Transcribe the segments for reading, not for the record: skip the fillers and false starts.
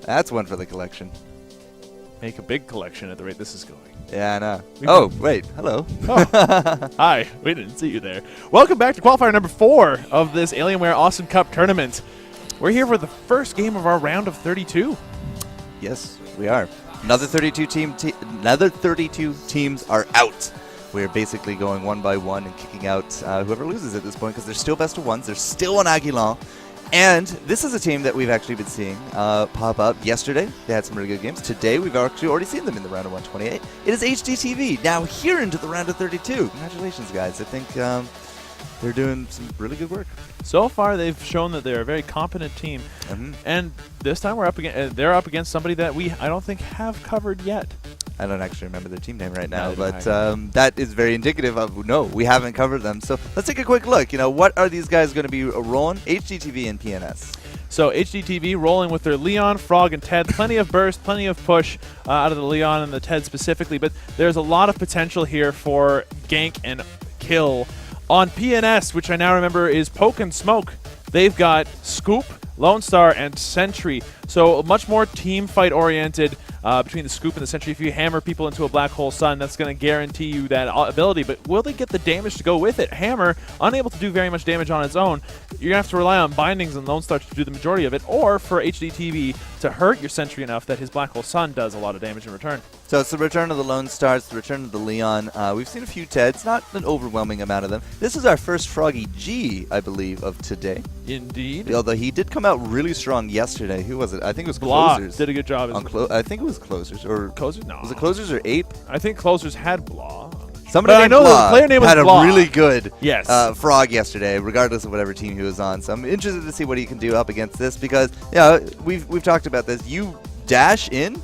That's one for the collection. Make a big collection at the rate this is going. Yeah, I know. Wait. Hello. Oh. Hi. We didn't see you there. Welcome back to Qualifier number 4 of this Alienware Austin Cup tournament. We're here for the first game of our round of 32. Yes, we are. Another 32 teams are out. We're basically going one by one and kicking out whoever loses at this point because they're still best of ones. They're still on Aguilan. And this is a team that we've actually been seeing pop up. Yesterday, they had some really good games. Today, we've actually already seen them in the round of 128. It is HDTV, now here into the round of 32. Congratulations, guys. I think they're doing some really good work. So far, they've shown that they're a very competent team. And this time, they're up against somebody that I don't think have covered yet. I don't actually remember their team name right now, but that is very indicative of, no, we haven't covered them. So let's take a quick look. What are these guys going to be rolling? HDTV and PNS. So HDTV rolling with their Leon, Frog, and Ted. Plenty of burst, plenty of push out of the Leon and the Ted specifically, but there's a lot of potential here for gank and kill. On PNS, which I now remember is Poke and Smoke, they've got Scoop, Lone Star, and Sentry. So much more team fight oriented between the Scoop and the Sentry. If you hammer people into a Black Hole Sun, that's going to guarantee you that ability. But will they get the damage to go with it? Hammer, unable to do very much damage on its own. You're going to have to rely on bindings and Lone Star to do the majority of it, or for HDTV to hurt your Sentry enough that his Black Hole Sun does a lot of damage in return. So it's the return of the Lone Star, it's the return of the Leon. We've seen a few Teds, not an overwhelming amount of them. This is our first Froggy G, I believe, of today. Indeed. Although he did come out really strong yesterday. Who was it? I think it was Blah Closers. did a good job. I think it was Closers. Or Closers? No. Was it Closers or Ape? I think Closers had Blah. Somebody named I know Blah the player name was had Blah. a really good Frog yesterday, regardless of whatever team he was on. So I'm interested to see what he can do up against this because, we've talked about this. You dash in,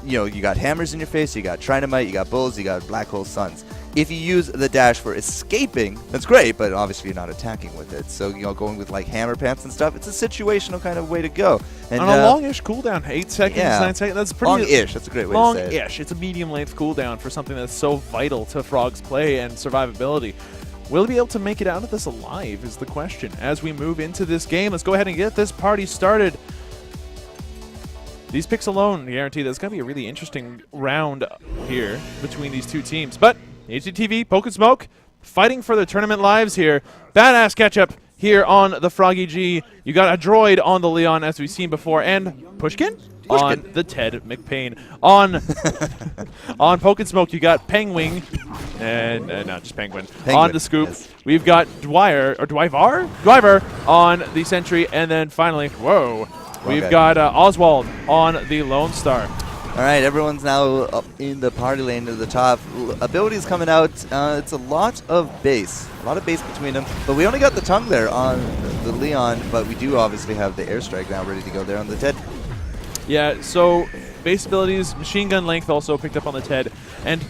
you got hammers in your face, you got Trinamite, you got Bulls, you got Black Hole Suns. If you use the dash for escaping, that's great, but obviously you're not attacking with it. So, going with like hammer pants and stuff, it's a situational kind of way to go. And on a long-ish cooldown, 8 seconds, 9 seconds, that's pretty long-ish. That's a great way to say it. Long-ish. It's a medium-length cooldown for something that's so vital to Frog's play and survivability. Will he be able to make it out of this alive is the question. As we move into this game, let's go ahead and get this party started. These picks alone guarantee there's going to be a really interesting round here between these two teams. But HDTV, Poke and Smoke, fighting for their tournament lives here. Badass catch-up here on the Froggy G. You got a droid on the Leon, as we've seen before, and Pushkin on the Ted McPain. On Poke and Smoke, you got Penguin, and not just Penguin. On the Scoop, we've got Dwyer on the Sentry, and then finally, we've got Oswald on the Lone Star. All right, everyone's now up in the party lane to the top. Abilities coming out. It's a lot of base between them. But we only got the tongue there on the Leon, but we do obviously have the airstrike now ready to go there on the Ted. Yeah, so base abilities, machine gun length also picked up on the Ted, and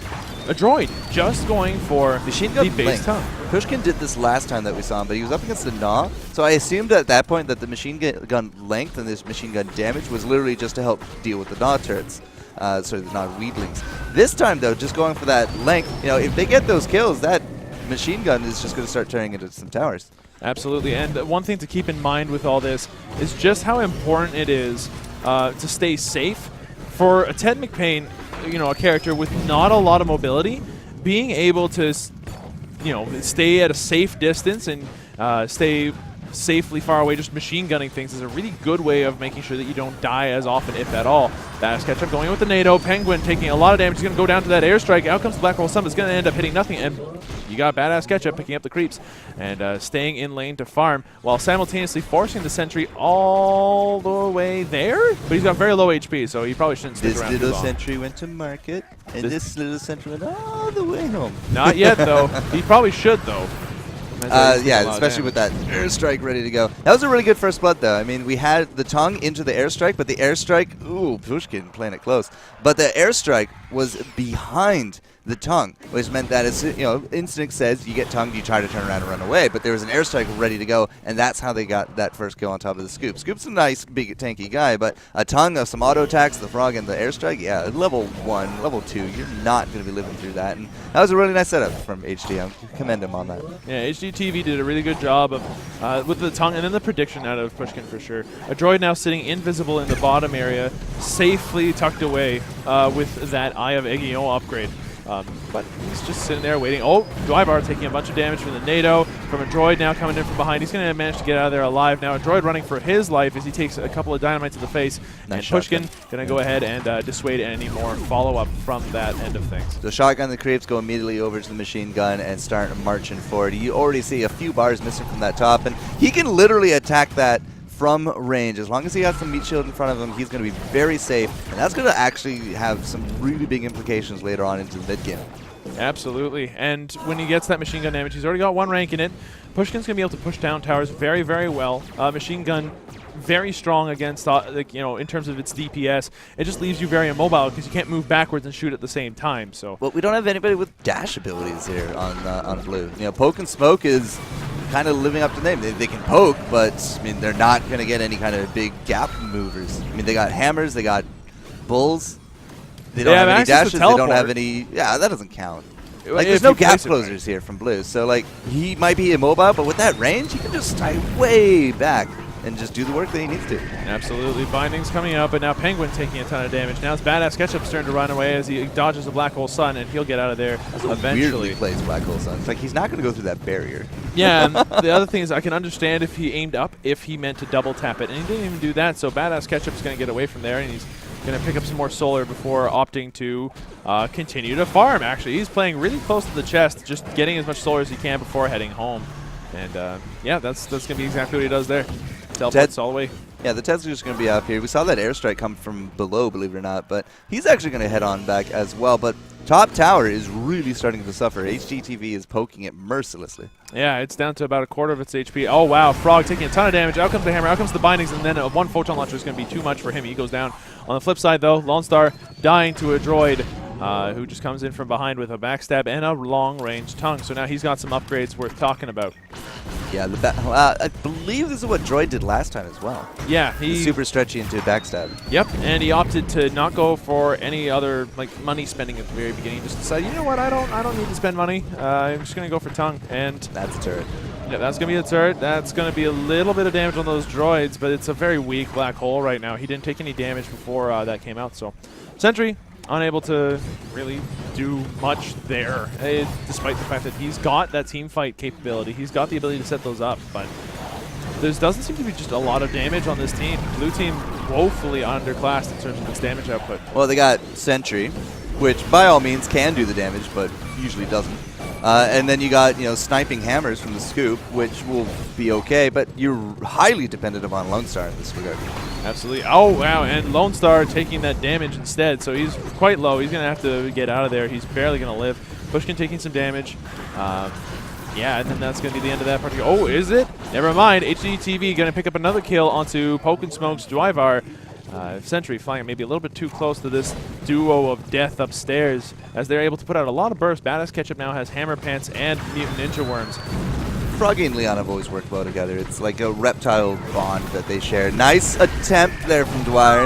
a droid just going for machine gun the base tongue. Pushkin did this last time that we saw him, but he was up against the Gnaw, so I assumed at that point that the machine gun length and this machine gun damage was literally just to help deal with the Gnaw turrets. So the Gnaw weedlings. This time, though, just going for that length, if they get those kills, that machine gun is just going to start turning into some towers. Absolutely, and one thing to keep in mind with all this is just how important it is to stay safe. For a Ted McPain, a character with not a lot of mobility, being able to, stay at a safe distance and stay safely far away, just machine gunning things is a really good way of making sure that you don't die as often, if at all. Badass catch-up going in with the NATO. Penguin taking a lot of damage. He's going to go down to that airstrike. Out comes the Black Hole Sun. It's going to end up hitting nothing, and you got Badass catch-up picking up the creeps and staying in lane to farm while simultaneously forcing the Sentry all the way there, but he's got very low HP, so he probably shouldn't stick around. This little Sentry went to market, and this little Sentry went all the way home. Not yet, though. He probably should, though. Yeah, especially with that airstrike ready to go. That was a really good first blood, though. I mean, we had the tongue into the airstrike, but the airstrike, ooh, Pushkin playing it close. But the airstrike was behind the tongue, which meant that as instinct says you get tongued, you try to turn around and run away. But there was an airstrike ready to go, and that's how they got that first kill on top of the Scoop. Scoop's a nice, big, tanky guy, but a tongue of some auto attacks, the Frog, and the airstrike, yeah, level 1, level 2, you're not going to be living through that. And that was a really nice setup from HD. I commend him on that. Yeah, HDTV did a really good job of with the tongue and then the prediction out of Pushkin for sure. A droid now sitting invisible in the bottom area, safely tucked away with that Eye of Aegion upgrade. But he's just sitting there waiting. Oh, Dwyvar taking a bunch of damage from the NATO, from a droid now coming in from behind. He's going to manage to get out of there alive. Now a droid running for his life as he takes a couple of dynamites to the face. Nice and Pushkin going to go ahead and dissuade any more follow-up from that end of things. The shotgun the creeps go immediately over to the machine gun and start marching forward. You already see a few bars missing from that top, and he can literally attack that from range. As long as he has some meat shield in front of him, he's going to be very safe, and that's going to actually have some really big implications later on into the mid-game. Absolutely, and when he gets that machine gun damage, he's already got 1 rank in it. Pushkin's going to be able to push down towers very, very well. Machine gun very strong against, in terms of its DPS. It just leaves you very immobile because you can't move backwards and shoot at the same time. So, well, we don't have anybody with dash abilities here on blue. Poke and smoke is kind of living up to the name. They can poke, but I mean they're not going to get any kind of big gap movers. I mean they got hammers, they got bulls. They don't have any dashes. They don't have any. Yeah, that doesn't count. Like there's no gap closers here from blue. So like he might be immobile, but with that range, he can just stay way back and just do the work that he needs to. Absolutely. Binding's coming out, but now Penguin taking a ton of damage. Now it's Badass Ketchup's turn to run away as he dodges a Black Hole Sun, and he'll get out of there eventually. Weirdly plays Black Hole Sun. It's like he's not going to go through that barrier. Yeah, and the other thing is I can understand if he aimed up, if he meant to double tap it, and he didn't even do that, so Badass Ketchup's going to get away from there, and he's going to pick up some more solar before opting to continue to farm, actually. He's playing really close to the chest, just getting as much solar as he can before heading home. And, yeah, that's going to be exactly what he does there. Teleports all the way. Yeah, the Ted's just going to be up here. We saw that airstrike come from below, believe it or not, but he's actually going to head on back as well. But top tower is really starting to suffer. HDTV is poking it mercilessly. Yeah, it's down to about a quarter of its HP. Oh, wow. Frog taking a ton of damage. Out comes the hammer. Out comes the bindings, and then one photon launcher is going to be too much for him. He goes down. On the flip side, though, Lone Star dying to a droid who just comes in from behind with a backstab and a long-range tongue. So now he's got some upgrades worth talking about. Yeah, I believe this is what Droid did last time as well. Yeah, he super stretchy into backstab. Yep, and he opted to not go for any other money spending at the very beginning. He just decided, you know what, I don't need to spend money. I'm just gonna go for tongue, and that's a turret. Yeah, that's gonna be a turret. That's gonna be a little bit of damage on those droids, but it's a very weak black hole right now. He didn't take any damage before that came out, so Sentry unable to really do much there, despite the fact that he's got that team fight capability. He's got the ability to set those up, but there doesn't seem to be just a lot of damage on this team. Blue team woefully underclassed in terms of its damage output. Well, they got Sentry, which by all means can do the damage, but usually doesn't. And then you got sniping hammers from the Scoop, which will be okay, but you're highly dependent upon Lone Star in this regard. Absolutely. Oh, wow, and Lone Star taking that damage instead, so he's quite low. He's going to have to get out of there. He's barely going to live. Pushkin taking some damage. Yeah, and then that's going to be the end of that part. Oh, is it? Never mind. HDTV going to pick up another kill onto Poke and Smoke's Dwyvar. Sentry flying maybe a little bit too close to this duo of death upstairs as they're able to put out a lot of burst. Badass Ketchup now has Hammer Pants and Mutant Ninja Worms. Froggy and Leon have always worked well together. It's like a reptile bond that they share. Nice attempt there from Dwyer.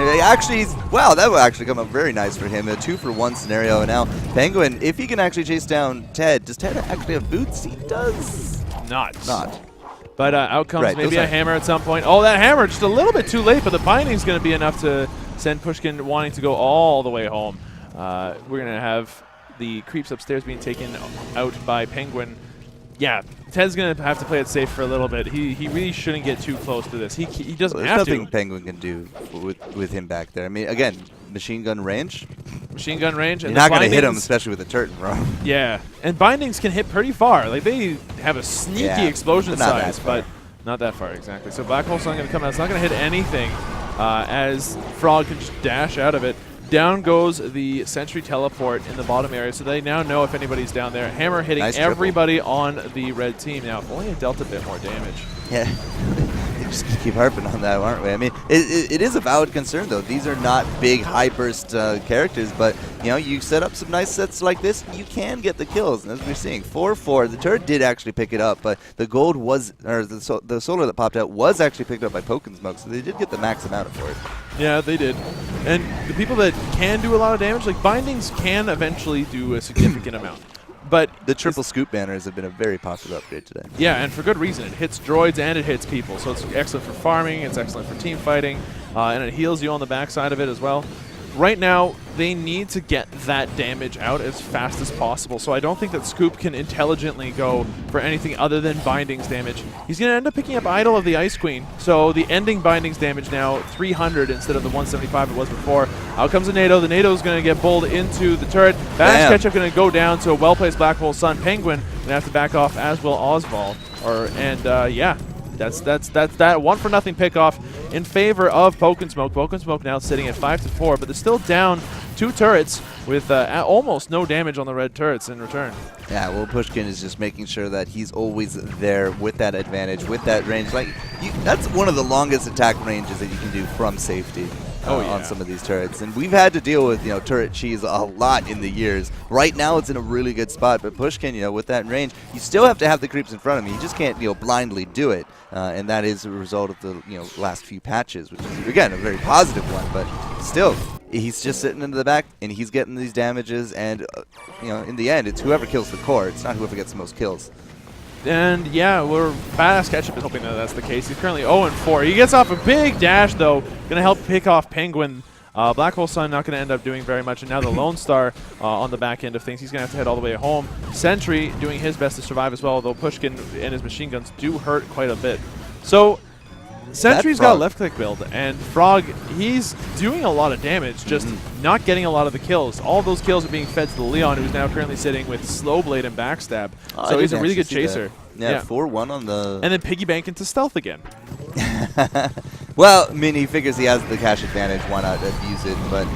Wow, that will actually come up very nice for him. A 2-for-1 scenario. And now Penguin, if he can actually chase down Ted, does Ted actually have boots? He does. Not. But out comes maybe a hammer at some point. Oh, that hammer just a little bit too late, but the binding's going to be enough to send Pushkin wanting to go all the way home. We're going to have the creeps upstairs being taken out by Penguin. Yeah, Ted's going to have to play it safe for a little bit. He really shouldn't get too close to this. He doesn't have to. There's nothing Penguin can do with him back there. I mean, again, machine gun range. Machine gun range. You're not going to hit him, especially with a turret in row. Yeah, and bindings can hit pretty far. Like, they have a sneaky explosion size, but not that far, exactly. So Black Hole Sun going to come out. It's not going to hit anything as Frog can just dash out of it. Down goes the Sentry teleport in the bottom area, so they now know if anybody's down there. Hammer hitting everybody on the red team. Now, if only it dealt a bit more damage. Yeah. just keep harping on that, aren't we? I mean, it is a valid concern, though. These are not big, high-burst characters, but, you know, you set up some nice sets like this, you can get the kills. And as we're seeing, 4-4, the turret did actually pick it up, but the gold was, or the solar that popped out was actually picked up by Poke and Smoke, so they did get the max amount for it. Yeah, they did. And the people that can do a lot of damage, like Bindings can eventually do a significant amount. But the triple scoop banners have been a very popular upgrade today. Yeah, and for good reason. It hits droids and it hits people, so it's excellent for farming, it's excellent for team fighting, and it heals you on the backside of it as well. Right now, they need to get that damage out as fast as possible, so I don't think that Scoop can intelligently go for anything other than Bindings damage. He's going to end up picking up Idol of the Ice Queen, so the ending Bindings damage now 300 instead of the 175 it was before. Out comes the NATO. The NATO is going to get bowled into the turret. Badass Ketchup going to go down to a well-placed Black Hole Sun. Penguin going to have to back off, as will Oswald. Yeah. That's that 1-for-0 pickoff in favor of Poke and Smoke. Poke and Smoke now sitting at 5-4, but they're still down 2 turrets with almost no damage on the red turrets in return. Yeah, well, Pushkin is just making sure that he's always there with that advantage, with that range. Like, that's one of the longest attack ranges that you can do from safety. On some of these turrets, and we've had to deal with turret cheese a lot in the years. Right now it's in a really good spot, but Pushkin, with that range, you still have to have the creeps in front of him. You just can't blindly do it, and that is a result of the last few patches, which is again a very positive one. But still, he's just sitting in the back and he's getting these damages, and in the end it's whoever kills the core. It's not whoever gets the most kills. And yeah, Badass Ketchup is hoping that that's the case. He's currently 0-4. He gets off a big dash, though. Going to help pick off Penguin. Black Hole Sun not going to end up doing very much. And now the Lone Star on the back end of things. He's going to have to head all the way home. Sentry doing his best to survive as well, although Pushkin and his machine guns do hurt quite a bit. So Sentry's got a left-click build, and Frog, he's doing a lot of damage, just not getting a lot of the kills. All those kills are being fed to the Leon, who's now currently sitting with Slow Blade and Backstab. So he's a really good chaser. Yeah, 4-1 on the... And then piggy bank into stealth again. Well, I mean, he figures he has the cash advantage, why not abuse it? But,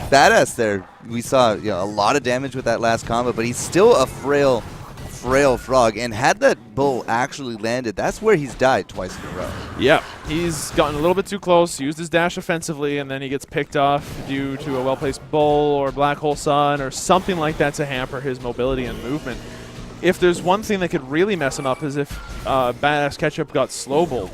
Badass there. We saw a lot of damage with that last combo, but he's still a frail Frog, and had that bull actually landed, that's where he's died twice in a row. Yeah, he's gotten a little bit too close, used his dash offensively, and then he gets picked off due to a well-placed bull or Black Hole Sun or something like that to hamper his mobility and movement. If there's one thing that could really mess him up is if Badass Ketchup got slow-bowled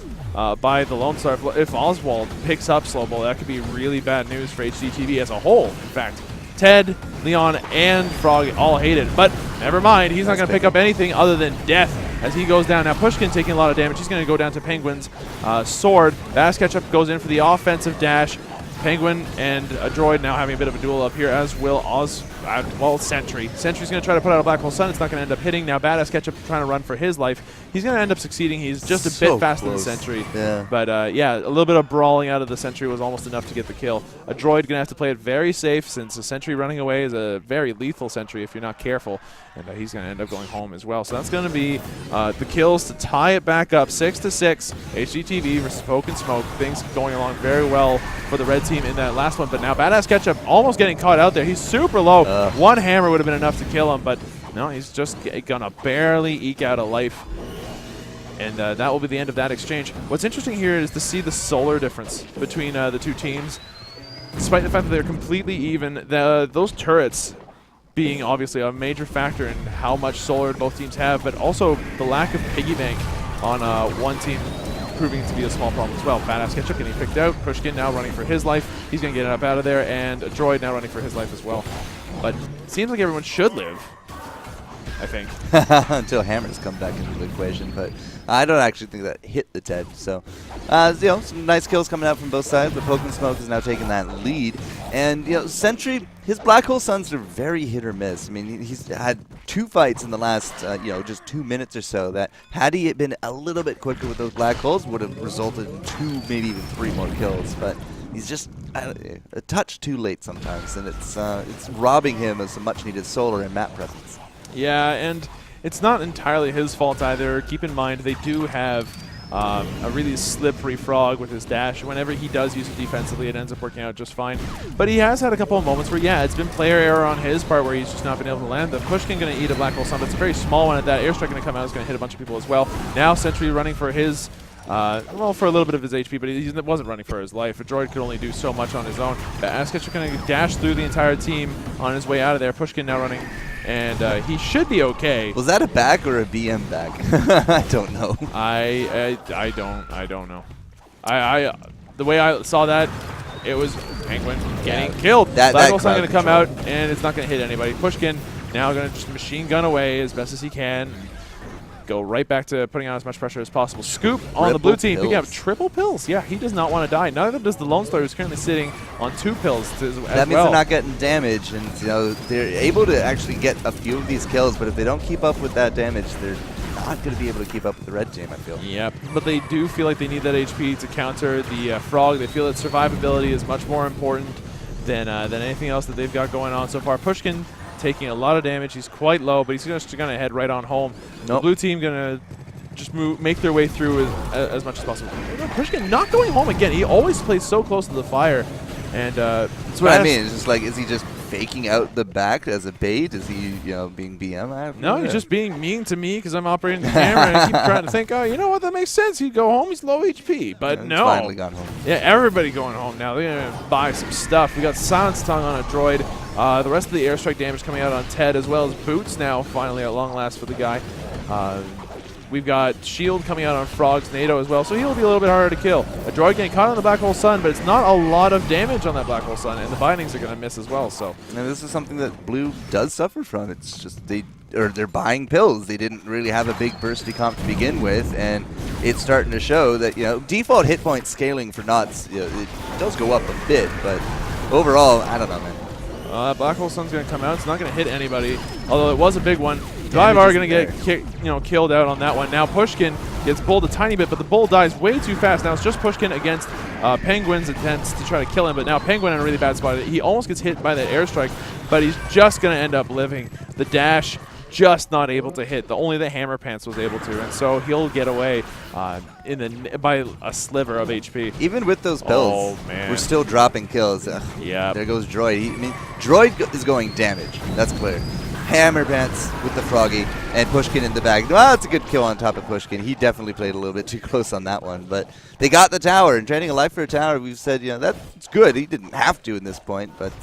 by the Lone Star. If Oswald picks up slow-bowl, that could be really bad news for HDTV as a whole, in fact. Ted, Leon, and Frog all hate it. But never mind, he's not going to pick up anything other than death as he goes down. Now Pushkin taking a lot of damage. He's going to go down to Penguin's sword. Badass Ketchup goes in for the offensive dash. Penguin and a droid now having a bit of a duel up here, as will Sentry. Sentry's going to try to put out a Black Hole Sun. It's not going to end up hitting. Now Badass Ketchup trying to run for his life. He's going to end up succeeding. He's just a bit faster than Sentry. Yeah. But yeah, a little bit of brawling out of the Sentry was almost enough to get the kill. A droid going to have to play it very safe, since a Sentry running away is a very lethal Sentry if you're not careful. And he's going to end up going home as well. So that's going to be the kills to tie it back up. 6-6. HDTV versus Poke and Smoke. Things going along very well for the red team in that last one. But now Badass Ketchup almost getting caught out there. He's super low. One hammer would have been enough to kill him, but no, he's just going to barely eke out a life. And that will be the end of that exchange. What's interesting here is to see the solar difference between the two teams. Despite the fact that they're completely even, those turrets being obviously a major factor in how much solar both teams have, but also the lack of piggy bank on one team proving to be a small problem as well. Badass Ketchup getting picked out. Pushkin now running for his life. He's going to get up out of there, and a droid now running for his life as well. But it seems like everyone should live, I think. Until hammers come back into the equation, but I don't actually think that hit the Ted. So, some nice kills coming out from both sides. The Poke and Smoke is now taking that lead. And, Sentry, his Black Hole Suns are very hit or miss. I mean, he's had 2 fights in the last, just 2 minutes or so that had he been a little bit quicker with those Black Holes would have resulted in 2, maybe even 3 more kills. But he's just a touch too late sometimes, and it's robbing him of some much-needed solar and map presence. Yeah, and it's not entirely his fault either. Keep in mind, they do have a really slippery Frog with his dash. Whenever he does use it defensively, it ends up working out just fine. But he has had a couple of moments where, yeah, it's been player error on his part where he's just not been able to land. The Pushkin going to eat a Black Hole Sun, but it's a very small one at that. Airstrike going to come out, is going to hit a bunch of people as well. Now Sentry running for his well, for a little bit of his HP, but he wasn't running for his life. A droid could only do so much on his own. Asket's going to dash through the entire team on his way out of there. Pushkin now running, and he should be okay. Was that a back or a BM back? I don't know. I don't know. The way I saw that, it was Penguin getting killed. Black Hole's not going to come out, and it's not going to hit anybody. Pushkin now going to just machine gun away as best as he can. Go right back to putting on as much pressure as possible. Scoop on the blue team. Picking up triple pills. Yeah, he does not want to die. Neither does the Lone Star, who's currently sitting on 2 pills as well. That means they're not getting damage, and they're able to actually get a few of these kills, but if they don't keep up with that damage, they're not going to be able to keep up with the red team, I feel. Yep, but they do feel like they need that HP to counter the Frog. They feel that survivability is much more important than anything else that they've got going on so far. Pushkin taking a lot of damage. He's quite low, but he's just going to head right on home. Nope. The blue team going to just make their way through as much as possible. Pushkin not going home again. He always plays so close to the fire. And that's what I mean. It's just like, is he just faking out the back as a bait? Is he, being BM? No, he's just being mean to me because I'm operating the camera, and I keep trying to think, oh, you know what, that makes sense. He'd go home. He's low HP, but no. He's finally gone home. Yeah, everybody going home now. They're going to buy some stuff. We got Silence Tongue on a droid. The rest of the airstrike damage coming out on Ted, as well as Boots now, finally at long last for the guy. We've got Shield coming out on Frog's NATO as well, so he'll be a little bit harder to kill. A droid getting caught on the Black Hole Sun, but it's not a lot of damage on that Black Hole Sun, and the bindings are going to miss as well. So, and this is something that Blue does suffer from. It's just they're buying pills. They didn't really have a big bursty comp to begin with, and it's starting to show that default hit point scaling for Knots it does go up a bit, but overall, I don't know, man. Black Hole Sun's going to come out. It's not going to hit anybody, although it was a big one. Drive are going to get killed out on that one. Now Pushkin gets bulled a tiny bit, but the bull dies way too fast. Now it's just Pushkin against Penguin's attempts to try to kill him, but now Penguin in a really bad spot. He almost gets hit by that airstrike, but he's just going to end up living. The dash just not able to hit. Only the Hammer Pants was able to, and so he'll get away by a sliver of HP. Even with those pills, we're still dropping kills. Yeah. There goes Droid. Droid is going damage. That's clear. Hammer Pants with the Froggy and Pushkin in the bag. Well, it's a good kill on top of Pushkin. He definitely played a little bit too close on that one, but they got the tower, and trading a life for a tower, we've said, that's good. He didn't have to in this point, but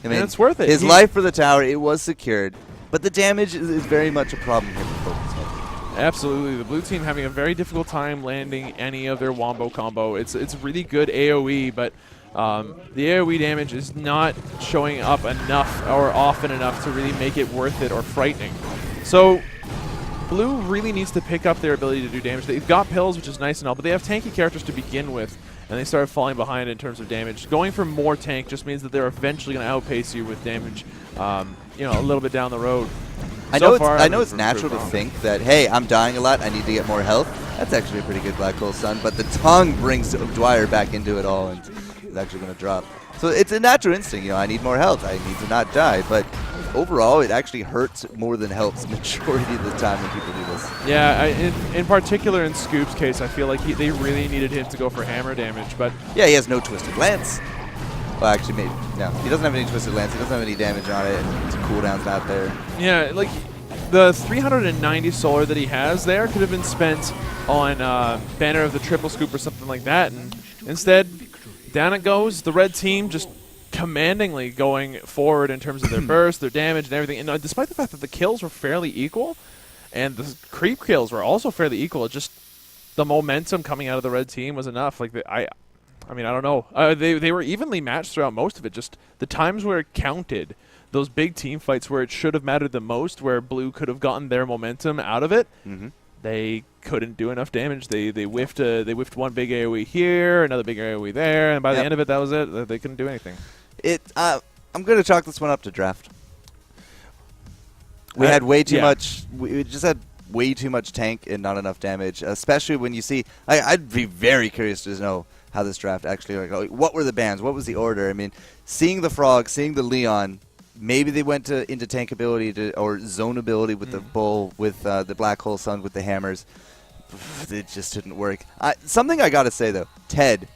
it's worth it. His life for the tower, it was secured, but the damage is very much a problem here for Focus. Absolutely. The blue team having a very difficult time landing any of their Wombo combo. It's really good AoE, but the AoE damage is not showing up enough or often enough to really make it worth it or frightening. So Blue really needs to pick up their ability to do damage. They've got pills, which is nice and all, but they have tanky characters to begin with, and they started falling behind in terms of damage. Going for more tank just means that they're eventually going to outpace you with damage, a little bit down the road. I know it's natural to think that, hey, I'm dying a lot, I need to get more health. That's actually a pretty good Black Hole Sun, but the tongue brings Dwyer back into it all, and it's actually going to drop. So it's a natural instinct, I need more health, I need to not die, but overall it actually hurts more than helps majority of the time when people do this. Yeah, in particular in Scoop's case, I feel like they really needed him to go for hammer damage, but... Yeah, he has no Twisted Lance. Well, actually, maybe, no. He doesn't have any Twisted Lance. He doesn't have any damage on it. His cooldown's not there. Yeah, like, the 390 solar that he has there could have been spent on Banner of the Triple Scoop or something like that, and instead, down it goes. The red team just commandingly going forward in terms of their burst, their damage, and everything. And despite the fact that the kills were fairly equal, and the creep kills were also fairly equal, just the momentum coming out of the red team was enough. Like, I mean, I don't know. They were evenly matched throughout most of it. Just the times where it counted, those big team fights where it should have mattered the most, where Blue could have gotten their momentum out of it, they couldn't do enough damage. They whiffed one big AoE here, another big AoE there, and by the end of it, that was it. They couldn't do anything. I'm going to chalk this one up to draft. We had way too much. We just had way too much tank and not enough damage, especially when you see. I'd be very curious to know how this draft actually, like, what were the bans? What was the order? I mean, seeing the Frog, seeing the Leon, maybe they went into tank ability or zone ability with the Bull, with the Black Hole Sun, with the hammers. It just didn't work. Something I got to say, though, Ted